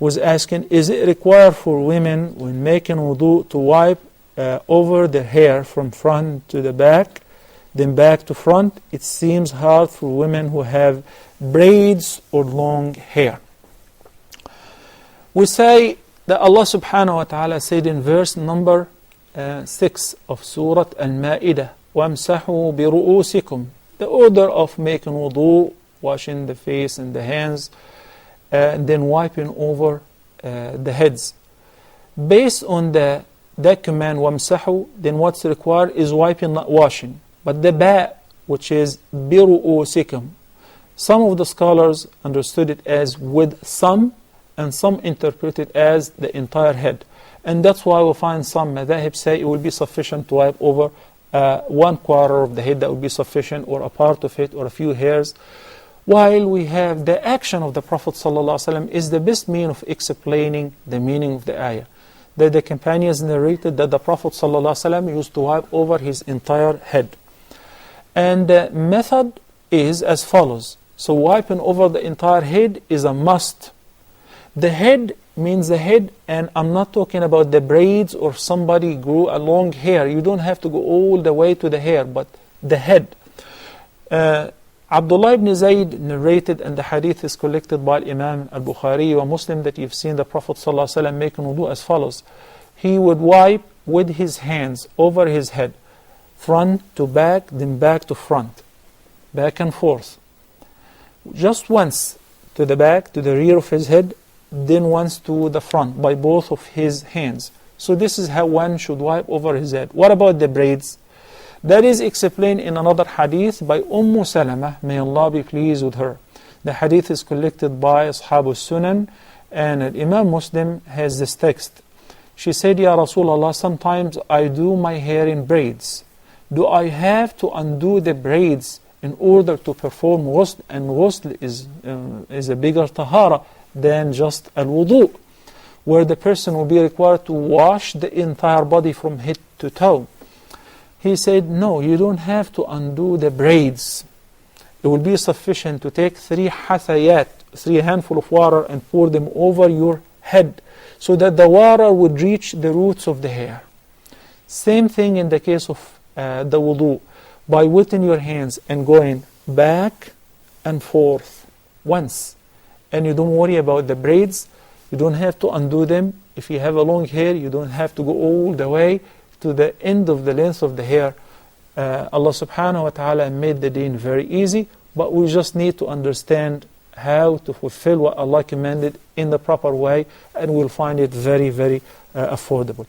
was asking, is it required for women when making wudu to wipe over their hair from front to the back, then back to front? It seems hard for women who have braids or long hair. We say that Allah subhanahu wa ta'ala said in verse number 6 of Surah Al-Ma'idah, وَامْسَحُوا بِرُؤُوسِكُمْ. The order of making wudu, washing the face and the hands, and then wiping over the heads. Based on that command, وَامْسَحُوا, then what's required is wiping, not washing. But the ba, which is بِرُؤُوسِكُمْ, some of the scholars understood it as with some, and some interpret it as the entire head. And that's why we find some madhahib say it will be sufficient to wipe over 1/4 of the head, that would be sufficient, or a part of it, or a few hairs. While we have the action of the Prophet ﷺ is the best means of explaining the meaning of the ayah. That the companions narrated that the Prophet ﷺ used to wipe over his entire head. And the method is as follows. So wiping over the entire head is a must. The head means the head, and I'm not talking about the braids or somebody grew a long hair. You don't have to go all the way to the hair, but the head. Abdullah ibn Zayd narrated, and the hadith is collected by Imam al-Bukhari or Muslim, that you've seen the Prophet ﷺ making wudu as follows. He would wipe with his hands over his head, front to back, then back to front, back and forth. Just once to the back, to the rear of his head, then once to the front by both of his hands. So this is how one should wipe over his head. What about the braids? That is explained in another hadith by Salama, may Allah be pleased with her. The hadith is collected by Ashab al-Sunan, and Imam Muslim has this text. She said, Ya Rasulullah, sometimes I do my hair in braids. Do I have to undo the braids in order to perform ghusl? And ghusl is a bigger tahara than just al-wudu, where the person will be required to wash the entire body from head to toe. He said, no, you don't have to undo the braids. It will be sufficient to take 3 hathayat, 3 handful of water, and pour them over your head, so that the water would reach the roots of the hair. Same thing in the case of the wudu. By wetting your hands and going back and forth once. And you don't worry about the braids. You don't have to undo them. If you have a long hair, you don't have to go all the way to the end of the length of the hair. Allah subhanahu wa ta'ala made the deen very easy, but we just need to understand how to fulfill what Allah commanded in the proper way, and we'll find it very, very affordable.